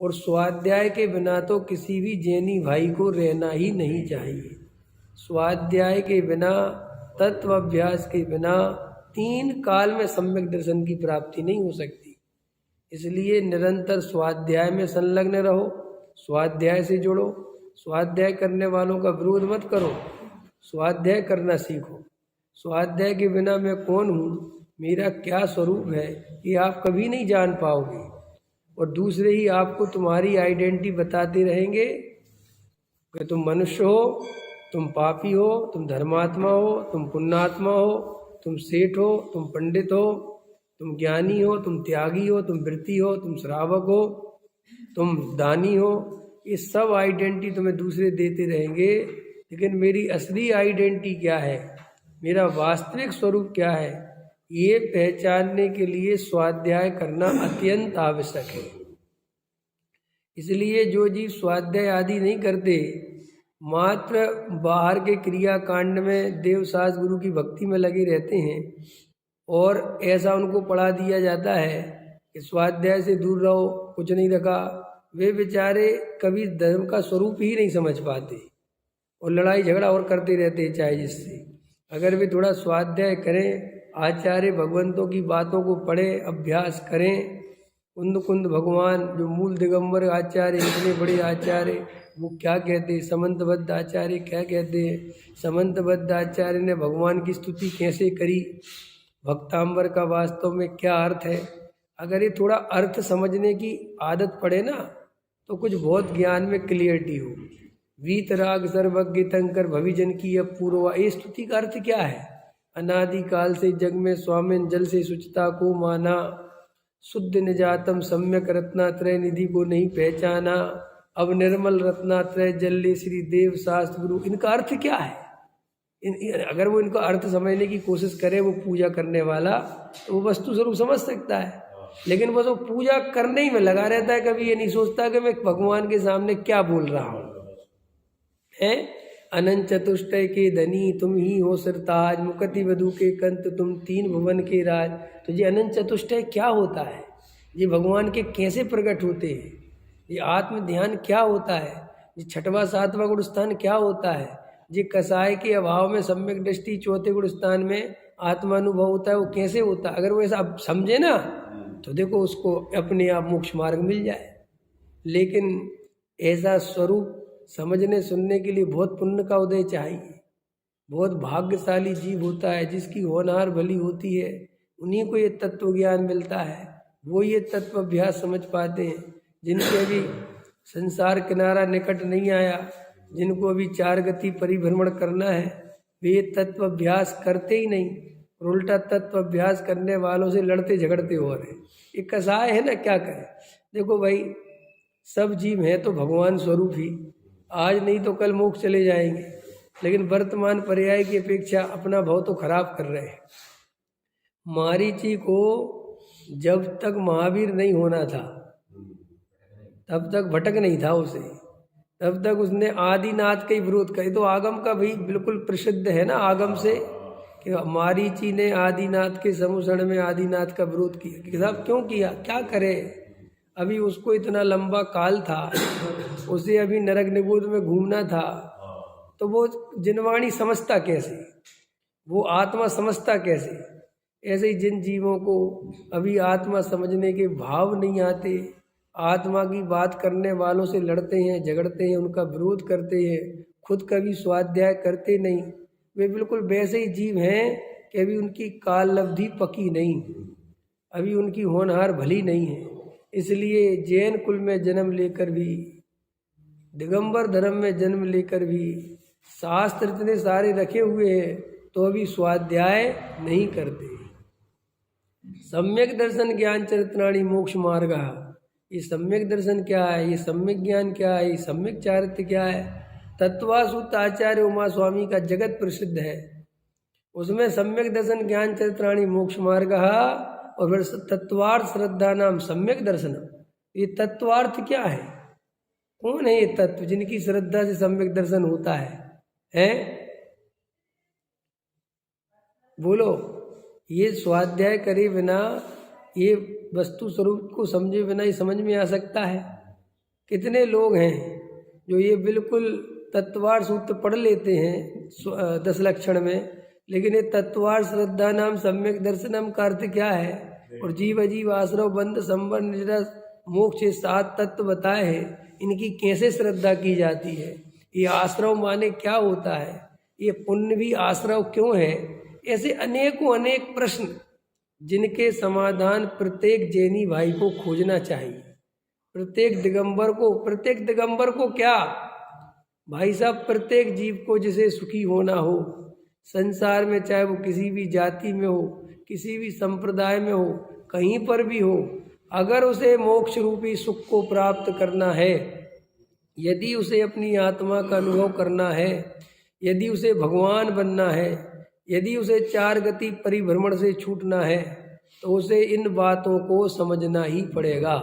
और स्वाध्याय के बिना तो किसी भी जैनी भाई को रहना ही नहीं चाहिए। स्वाध्याय के बिना, तत्व अभ्यास के बिना 3 काल में सम्यक दर्शन की प्राप्ति नहीं हो सकती। इसलिए निरंतर स्वाध्याय में संलग्न रहो, स्वाध्याय से जुड़ो, स्वाध्याय करने वालों का विरोध मत करो, स्वाध्याय करना सीखो। स्वाध्याय के बिना मैं कौन हूँ, मेरा क्या स्वरूप है, ये आप कभी नहीं जान पाओगे। और दूसरे ही आपको तुम्हारी आइडेंटिटी बताते रहेंगे कि तुम मनुष्य हो, तुम पापी हो, तुम धर्मात्मा हो, तुम पुण्यात्मा हो, तुम सेठ हो, तुम पंडित हो, तुम ज्ञानी हो, तुम त्यागी हो, तुम वृत्ति हो, तुम श्रावक हो, तुम दानी हो। ये सब आइडेंटिटी तुम्हें दूसरे देते रहेंगे, लेकिन मेरी असली आइडेंटिटी क्या है, मेरा वास्तविक स्वरूप क्या है, ये पहचानने के लिए स्वाध्याय करना अत्यंत आवश्यक है। इसलिए जो जीव स्वाध्याय आदि नहीं करते, मात्र बाहर के क्रिया कांड में देवसास गुरु की भक्ति में लगे रहते हैं, और ऐसा उनको पढ़ा दिया जाता है कि स्वाध्याय से दूर रहो, कुछ नहीं रखा, वे बेचारे कभी धर्म का स्वरूप ही नहीं समझ पाते और लड़ाई झगड़ा और करते रहते हैं चाहे जिससे। अगर वे थोड़ा स्वाध्याय करें, आचार्य भगवंतों की बातों को पढ़ें, अभ्यास करें, कुंद भगवान जो मूल दिगंबर आचार्य, इतने बड़े आचार्य, वो क्या कहते हैं, समंतबद्ध आचार्य क्या कहते हैं, समंतबद्ध आचार्य ने भगवान की स्तुति कैसे करी, भक्तांबर का वास्तव में क्या अर्थ है। अगर ये थोड़ा अर्थ समझने की आदत पड़े ना, तो कुछ बहुत ज्ञान में क्लियरिटी हो। वीतराग सर्वज्ञ तंकर भविजन की अपूर्वा, ये स्तुति का अर्थ क्या है। अनादि काल से जग में स्वामिन जल से शुचिता को माना, शुद्ध निजातम सम्यक रत्नात्रय निधि को नहीं पहचाना, अब निर्मल रत्नात्रय जल्ले श्री देव शास्त्र गुरु। इनका अर्थ क्या है, अगर वो इनका अर्थ समझने की कोशिश करे वो पूजा करने वाला, तो वो वस्तु स्वरूप समझ सकता है। लेकिन वो पूजा करने ही में लगा रहता है, कभी ये नहीं सोचता कि मैं भगवान के सामने क्या बोल रहा हूँ। है अनंत चतुष्टय के धनी तुम ही हो सिरताज, मुकति वधु के कंत तुम 3 भुवन के राज। तो ये अनंत चतुष्टय क्या होता है, ये भगवान के कैसे प्रकट होते हैं, ये आत्म ध्यान क्या होता है, ये 6वां 7वां गुण स्थान क्या होता है, ये कसाय के अभाव में सम्यक दृष्टि 4थे गुण स्थान में आत्मानुभव होता है, वो कैसे होता है। अगर वो ऐसा समझे ना, तो देखो उसको अपने आप मोक्ष मार्ग मिल जाए। लेकिन ऐसा स्वरूप समझने सुनने के लिए बहुत पुण्य का उदय चाहिए। बहुत भाग्यशाली जीव होता है जिसकी होनहार भली होती है, उन्हीं को ये तत्व ज्ञान मिलता है, वो ये तत्व अभ्यास समझ पाते हैं। जिनके अभी संसार किनारा निकट नहीं आया, जिनको अभी 4 गति परिभ्रमण करना है, वे तत्व अभ्यास करते ही नहीं, और उल्टा तत्व अभ्यास करने वालों से लड़ते झगड़ते हो रहे। ये कसाय है ना, क्या करें। देखो भाई, सब जीव हैं तो भगवान स्वरूप ही, आज नहीं तो कल मोक्ष चले जाएंगे, लेकिन वर्तमान पर्याय की अपेक्षा अपना भाव तो खराब कर रहे हैं। मारीची को जब तक महावीर नहीं होना था तब तक भटक नहीं था उसे, तब तक उसने आदिनाथ का ही विरोध करे। तो आगम का भी बिल्कुल प्रसिद्ध है ना आगम से, कि मारीची ने आदिनाथ के समुसरण में आदिनाथ का विरोध किया। कि साहब क्यों किया, क्या करे, अभी उसको इतना लंबा काल था, उसे अभी नरक निगोद में घूमना था, तो वो जिनवाणी समझता कैसे, वो आत्मा समझता कैसे। ऐसे ही जिन जीवों को अभी आत्मा समझने के भाव नहीं आते, आत्मा की बात करने वालों से लड़ते हैं, झगड़ते हैं, उनका विरोध करते हैं, खुद कभी स्वाध्याय करते नहीं, वे बिल्कुल वैसे ही जीव हैं कि अभी उनकी काल अवधि पकी नहीं, अभी उनकी होनहार भली नहीं है। इसलिए जैन कुल में जन्म लेकर भी, दिगंबर धर्म में जन्म लेकर भी, शास्त्र इतने सारे रखे हुए हैं, तो अभी स्वाध्याय नहीं करते। सम्यक दर्शन ज्ञान चरित्राणि मोक्ष मार्ग, ये सम्यक दर्शन क्या है, ये सम्यक ज्ञान क्या है, ये सम्यक चारित्र क्या है। तत्वासूत आचार्य उमा स्वामी का जगत प्रसिद्ध है, उसमें सम्यक दर्शन ज्ञान चरित्राणि मोक्ष मार्ग, और फिर तत्वार्थ श्रद्धा नाम सम्यक दर्शनम। ये तत्वार्थ क्या है, कौन है ये तत्व जिनकी श्रद्धा से सम्यक दर्शन होता है? बोलो। ये स्वाध्याय करे बिना, ये वस्तु स्वरूप को समझे बिना ही समझ में आ सकता है? कितने लोग हैं जो ये बिल्कुल तत्वार सूत्र पढ़ लेते हैं 10 लक्षण में, लेकिन ये तत्वार श्रद्धा नाम सम्यक दर्शनम का अर्थ क्या है, और जीव अजीव आश्रव बंध संबर निरस मोक्ष, 7 तत्व बताए हैं, इनकी कैसे श्रद्धा की जाती है, ये आश्रव माने क्या होता है, ये पुण्य भी आश्रव क्यों है, ऐसे अनेकों अनेक प्रश्न जिनके समाधान प्रत्येक जैनी भाई को खोजना चाहिए। प्रत्येक दिगंबर को क्या भाई साहब, प्रत्येक जीव को जिसे सुखी होना हो संसार में, चाहे वो किसी भी जाति में हो, किसी भी संप्रदाय में हो, कहीं पर भी हो, अगर उसे मोक्ष रूपी सुख को प्राप्त करना है, यदि उसे अपनी आत्मा का अनुभव करना है, यदि उसे भगवान बनना है, यदि उसे 4 गति परिभ्रमण से छूटना है, तो उसे इन बातों को समझना ही पड़ेगा।